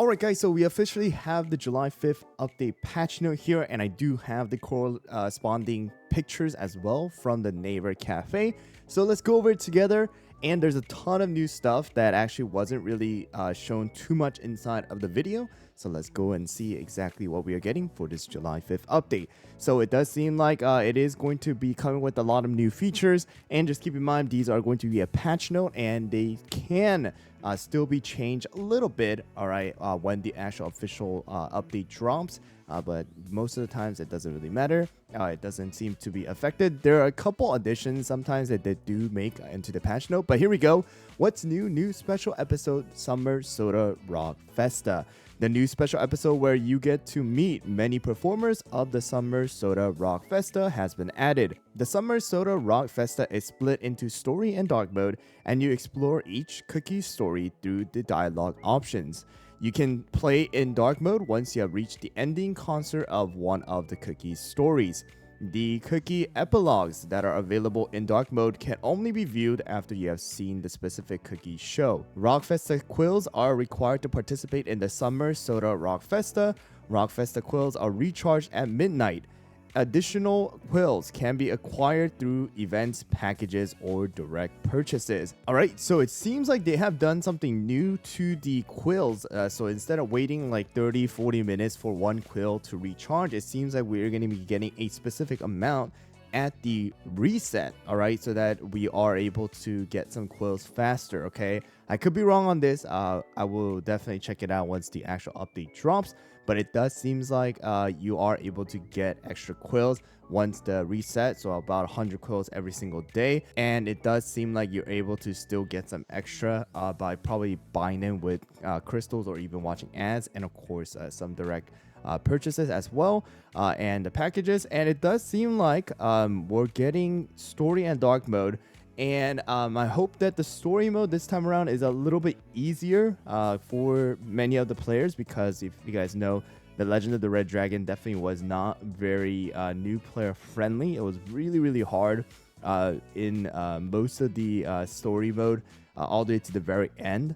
Alright guys, so we officially have the July 5th update patch note here, and I do have the corresponding pictures as well from the Neighbor Cafe. So let's go over it together, and there's a ton of new stuff that actually wasn't really shown too much inside of the video. So let's go and see exactly what we are getting for this July 5th update. So it does seem like it is going to be coming with a lot of new features, and just keep in mind these are going to be a patch note and they can still be changed a little bit, all right, when the actual official update drops. But most of the times it doesn't really matter. It doesn't seem to be affected. There are a couple additions sometimes that they do make into the patch note, but here we go. What's new? New special episode, Summer Soda Rock Festa. The new special episode where you get to meet many performers of the Summer Soda Rock Festa has been added. The Summer Soda Rock Festa is split into story and dark mode, and you explore each cookie's story through the dialogue options. You can play in dark mode once you have reached the ending concert of one of the cookie's stories. The cookie epilogues that are available in dark mode can only be viewed after you have seen the specific cookie show. Rock Festa quills are required to participate in the Summer Soda Rock Festa. Rock Festa quills are recharged at midnight. Additional quills can be acquired through events, packages, or direct purchases. Alright, so it seems like they have done something new to the quills. So instead of waiting like 30-40 minutes for one quill to recharge, it seems like we're going to be getting a specific amount at the reset, all right, so that we are able to get some quills faster. Okay, I could be wrong on this. I will definitely check it out once the actual update drops, but it does seems like you are able to get extra quills once the reset, so about 100 quills every single day. And it does seem like you're able to still get some extra by probably buying them with crystals or even watching ads, and of course some direct purchases as well, and the packages. And it does seem like we're getting story and dark mode, and I hope that the story mode this time around is a little bit easier for many of the players, because if you guys know, the Legend of the Red Dragon definitely was not very new player friendly. It was really hard in most of the story mode all the way to the very end.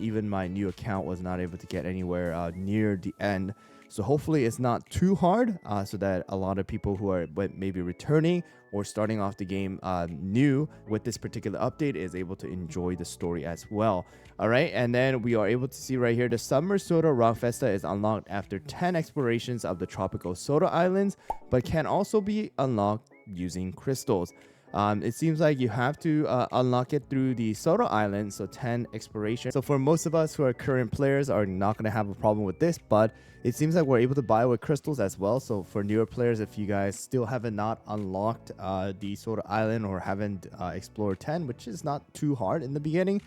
Even my new account was not able to get anywhere near the end. So hopefully it's not too hard, so that a lot of people who are maybe returning or starting off the game new with this particular update is able to enjoy the story as well. All right, and then we are able to see right here, the Summer Soda Rock Festa is unlocked after 10 explorations of the tropical soda islands, but can also be unlocked using crystals. It seems like you have to unlock it through the Soda Island, so 10 exploration. So for most of us who are current players are not going to have a problem with this, but it seems like we're able to buy with crystals as well. So for newer players, if you guys still haven't not unlocked the Soda Island or haven't explored 10, which is not too hard in the beginning,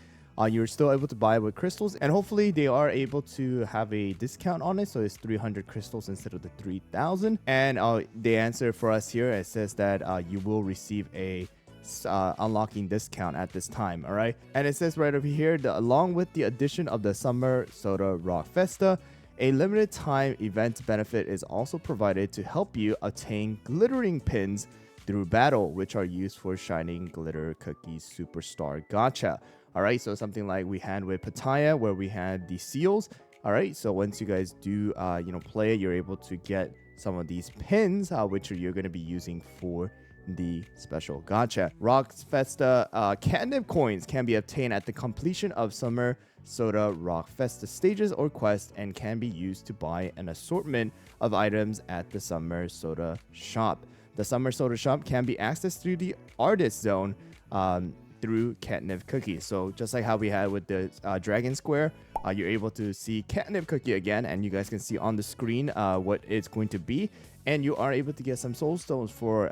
you're still able to buy with crystals, and hopefully they are able to have a discount on it, so it's 300 crystals instead of the 3,000. And the answer for us here, it says that you will receive a unlocking discount at this time. All right, and it says right over here that along with the addition of the Summer Soda Rock Festa, a limited time event benefit is also provided to help you obtain glittering pins through battle, which are used for Shining Glitter Cookies Superstar Gacha. All right, so something like we had with Pattaya, where we had the seals. All right, so once you guys do play, you're able to get some of these pins, which you're going to be using for the special gacha. Rock Festa catnip coins can be obtained at the completion of Summer Soda Rock Festa stages or quests, and can be used to buy an assortment of items at the Summer Soda Shop. The Summer Soda Shop can be accessed through the Artist Zone through catnip cookies. So just like how we had with the Dragon Square, you're able to see catnip cookie again, and you guys can see on the screen what it's going to be. And you are able to get some soul stones for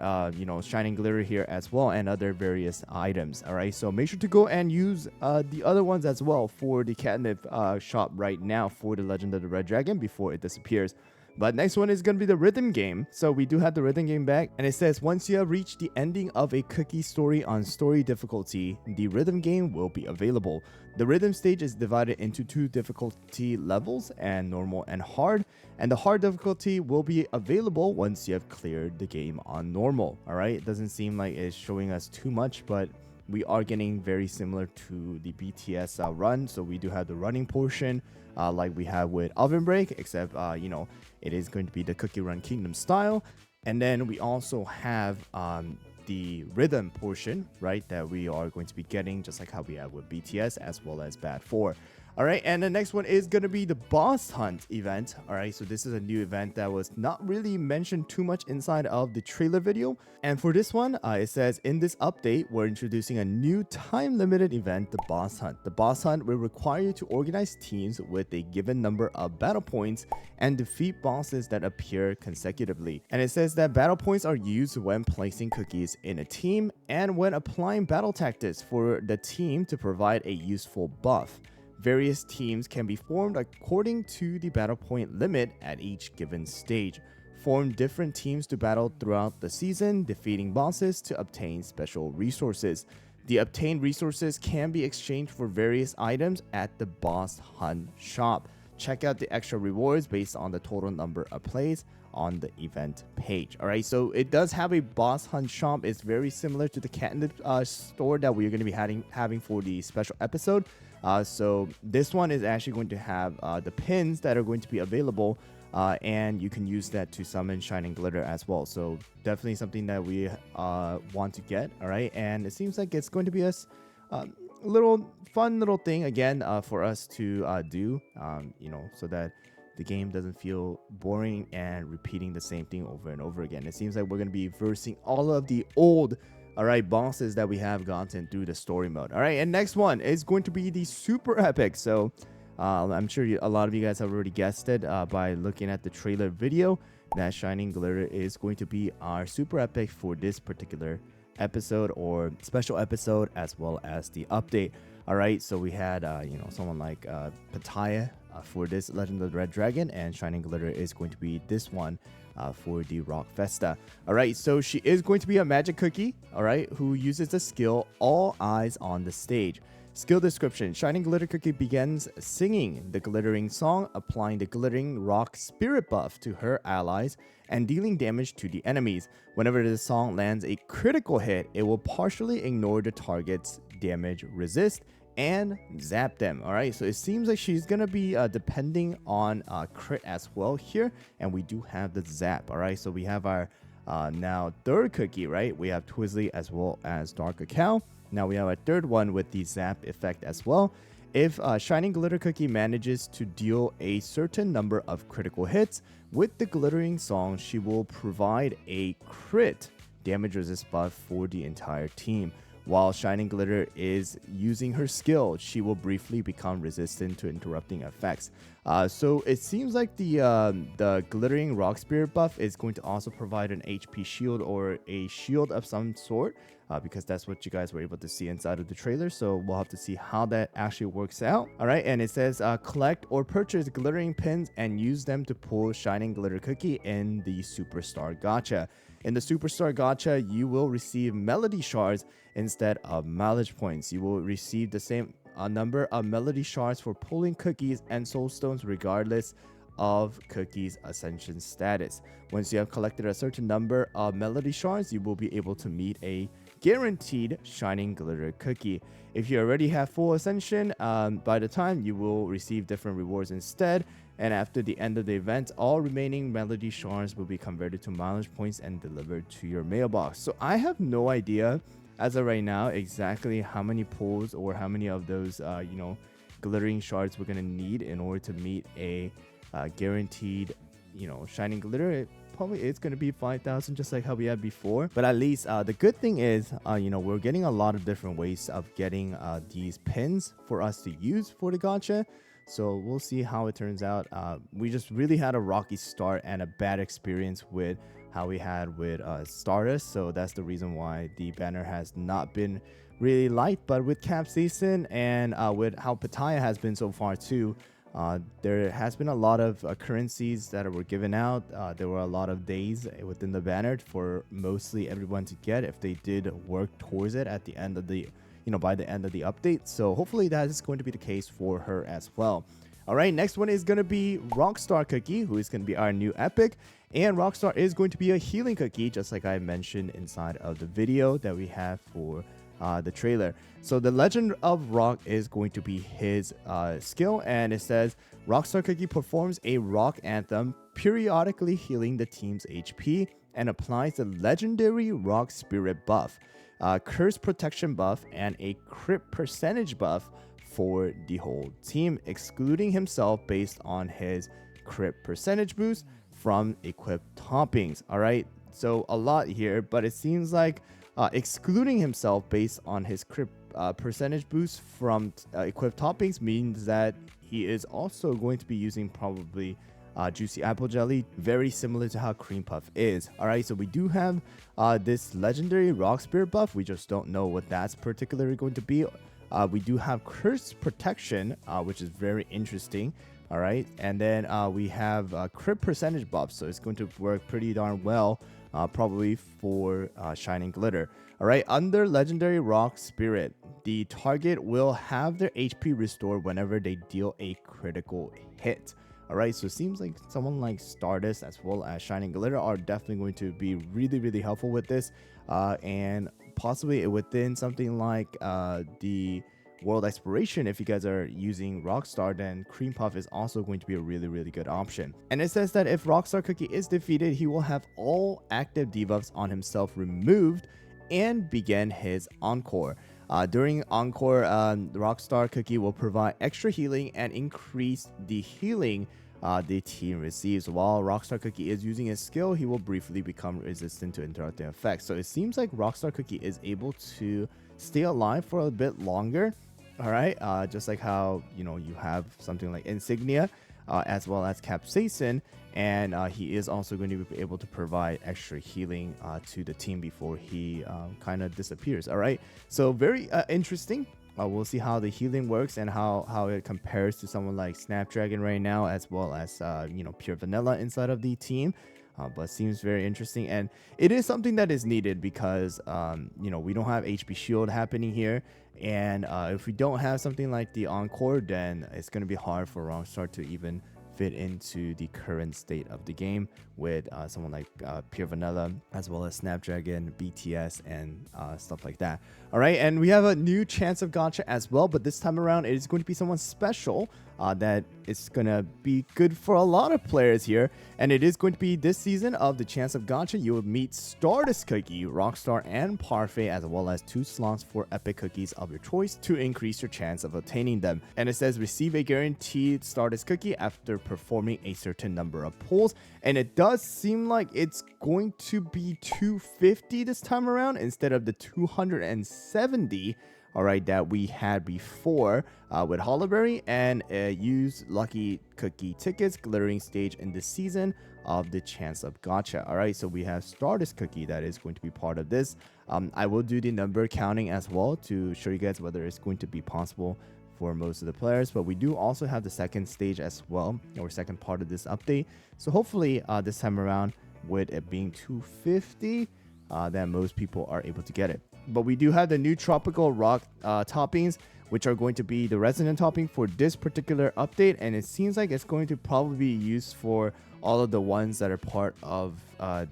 shining glitter here as well, and other various items. All right, so make sure to go and use the other ones as well for the catnip shop right now for the Legend of the Red Dragon before it disappears. But next one is going to be the rhythm game. So we do have the rhythm game back, and it says once you have reached the ending of a cookie story on story difficulty, the rhythm game will be available. The rhythm stage is divided into 2 difficulty levels, and normal and hard, and the hard difficulty will be available once you have cleared the game on normal. All right, it doesn't seem like it's showing us too much, but we are getting very similar to the BTS run. So we do have the running portion like we have with Oven Break, except it is going to be the Cookie Run Kingdom style. And then we also have the rhythm portion, right, that we are going to be getting just like how we have with BTS as well as Bad 4. All right, and the next one is going to be the boss hunt event. All right, so this is a new event that was not really mentioned too much inside of the trailer video. And for this one, it says in this update, we're introducing a new time-limited event, the boss hunt. The boss hunt will require you to organize teams with a given number of battle points and defeat bosses that appear consecutively. And it says that battle points are used when placing cookies in a team and when applying battle tactics for the team to provide a useful buff. Various teams can be formed according to the battle point limit at each given stage. Form different teams to battle throughout the season, defeating bosses to obtain special resources. The obtained resources can be exchanged for various items at the Boss Hunt shop. Check out the extra rewards based on the total number of plays on the event page. All right, so it does have a Boss Hunt shop. It's very similar to the Catnip store that we're going to be having for the special episode. So this one is actually going to have the pins that are going to be available, and you can use that to summon Shining Glitter as well. So definitely something that we want to get. All right, and it seems like it's going to be a little fun little thing again for us to do, so that the game doesn't feel boring and repeating the same thing over and over again. It seems like we're going to be versing all of the old bosses that we have gotten through the story mode. All right, and next one is going to be the super epic. So I'm sure a lot of you guys have already guessed it by looking at the trailer video that Shining Glitter is going to be our super epic for this particular episode or special episode, as well as the update. All right, so we had someone like Pattaya for this Legend of the Red Dragon, and Shining Glitter is going to be this one for the Rock Festa. All right, so she is going to be a magic cookie, all right, who uses the skill All Eyes on the Stage. Skill description: Shining Glitter Cookie begins singing the glittering song, applying the glittering rock spirit buff to her allies and dealing damage to the enemies. Whenever the song lands a critical hit, it will partially ignore the target's damage resist and zap them. All right, so it seems like she's gonna be depending on crit as well here, and we do have the zap. All right, so we have our now third cookie, right? We have Twizzly as well as Dark Cacao. Now we have a third one with the zap effect as well. If Shining Glitter Cookie manages to deal a certain number of critical hits with the glittering song, she will provide a crit damage resist buff for the entire team. While Shining Glitter is using her skill, she will briefly become resistant to interrupting effects. So it seems like the glittering rock spirit buff is going to also provide an HP shield or a shield of some sort, because that's what you guys were able to see inside of the trailer. So we'll have to see how that actually works out. All right, and it says collect or purchase glittering pins and use them to pull Shining Glitter Cookie in the Superstar Gacha. In the Superstar Gacha, you will receive Melody Shards instead of Mileage Points. You will receive the same number of Melody Shards for pulling cookies and Soul Stones regardless of Cookie's Ascension status. Once you have collected a certain number of Melody Shards, you will be able to meet a guaranteed Shining Glitter Cookie. If you already have full Ascension, by the time you will receive different rewards instead. And after the end of the event, all remaining Melody Shards will be converted to mileage points and delivered to your mailbox. So I have no idea as of right now exactly how many pulls or how many of those glittering shards we're gonna need in order to meet a guaranteed Shining Glitter. It probably is gonna be 5,000, just like how we had before. But at least the good thing is we're getting a lot of different ways of getting these pins for us to use for the gacha. So we'll see how it turns out. We just really had a rocky start and a bad experience with how we had with Stardust. So that's the reason why the banner has not been really light. But with Cap Season and with how Pattaya has been so far too, there has been a lot of currencies that were given out. There were a lot of days within the banner for mostly everyone to get if they did work towards it at the end of the by the end of the update. So hopefully that is going to be the case for her as well. All right, next one is going to be Rockstar Cookie, who is going to be our new epic. And Rockstar is going to be a healing cookie, just like I mentioned inside of the video that we have for the trailer. So the Legend of Rock is going to be his skill, and it says Rockstar Cookie performs a rock anthem, periodically healing the team's HP, and applies the legendary Rock Spirit buff, Curse Protection buff, and a crit percentage buff for the whole team, excluding himself based on his crit percentage boost from equipped toppings. All right, so a lot here, but it seems like excluding himself based on his crit percentage boost from equipped toppings means that he is also going to be using probably Juicy Apple Jelly, very similar to how Cream Puff is. All right, so we do have this legendary Rock Spirit buff. We just don't know what that's particularly going to be. We do have Curse Protection, which is very interesting. All right, and then we have crit percentage buff, so it's going to work pretty darn well, probably for Shining Glitter. All right, under Legendary Rock Spirit, the target will have their HP restored whenever they deal a critical hit. All right, so it seems like someone like Stardust as well as Shining Glitter are definitely going to be really helpful with this, and possibly within something like the World Exploration. If you guys are using Rockstar, then Cream Puff is also going to be a really good option. And it says that if Rockstar Cookie is defeated, he will have all active debuffs on himself removed and begin his Encore. During Encore, Rockstar Cookie will provide extra healing and increase the healing the team receives. While Rockstar Cookie is using his skill, he will briefly become resistant to interrupting effects. So it seems like Rockstar Cookie is able to stay alive for a bit longer. All right, just like how you have something like Insignia, as well as Capsaicin, and he is also going to be able to provide extra healing to the team before he kind of disappears. All right, so very interesting. We'll see how the healing works and how it compares to someone like Snapdragon right now, as well as Pure Vanilla inside of the team. But seems very interesting, and it is something that is needed because we don't have HP Shield happening here, and if we don't have something like the Encore, then it's going to be hard for Rockstar to even fit into the current state of the game with someone like Pure Vanilla, as well as Snapdragon, BTS, and stuff like that. All right, and we have a new chance of gacha as well, but this time around it is going to be someone special that is going to be good for a lot of players here, and it is going to be this season of the Chance of Gacha. You will meet Stardust Cookie, Rockstar, and Parfait, as well as 2 slots for epic cookies of your choice to increase your chance of attaining them. And it says receive a guaranteed Stardust Cookie after performing a certain number of pulls, and it does seem like it's going to be 250 this time around instead of the 270. All right, that we had before with Holloberry, and use lucky cookie tickets glittering stage in the season of the Chance of Gacha. All right, so we have Stardust Cookie that is going to be part of this. I will do the number counting as well to show you guys whether it's going to be possible for most of the players, but we do also have the second stage as well, or second part of this update. So hopefully this time around, with it being 250, that most people are able to get it. But we do have the new tropical rock toppings, which are going to be the resident topping for this particular update, and it seems like it's going to probably be used for all of the ones that are part of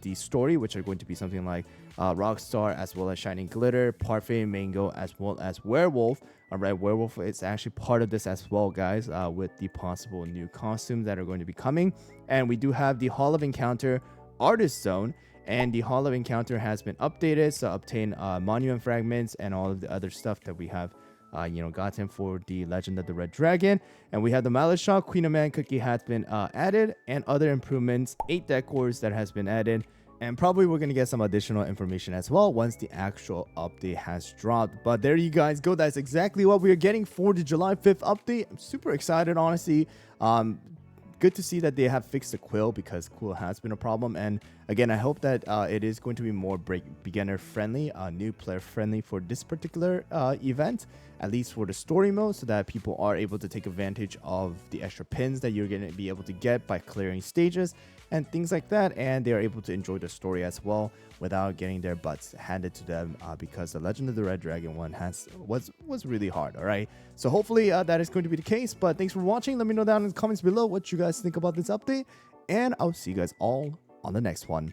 the story, which are going to be something like Rockstar, as well as Shining Glitter, Parfait, Mango, as well as Werewolf. All right, Werewolf is actually part of this as well, guys, with the possible new costumes that are going to be coming. And we do have the Hall of Encounter Artist Zone, and the Hall of Encounter has been updated, so obtain monument fragments and all of the other stuff that we have gotten for the Legend of the Red Dragon. And we have the Malice Shop Queen of Man cookie has been added, and other improvements, 8 decors that has been added. And probably we're going to get some additional information as well once the actual update has dropped. But there you guys go. That's exactly what we are getting for the July 5th update. I'm super excited, honestly. Good to see that they have fixed the quill, because quill has been a problem. And again, I hope that it is going to be more beginner friendly, new player friendly for this particular event, at least for the story mode, so that people are able to take advantage of the extra pins that you're going to be able to get by clearing stages and things like that, and they are able to enjoy the story as well without getting their butts handed to them, because the Legend of the Red Dragon one was really hard. All right, so hopefully that is going to be the case. But thanks for watching. Let me know down in the comments below what you guys think about this update, and I'll see you guys all on the next one.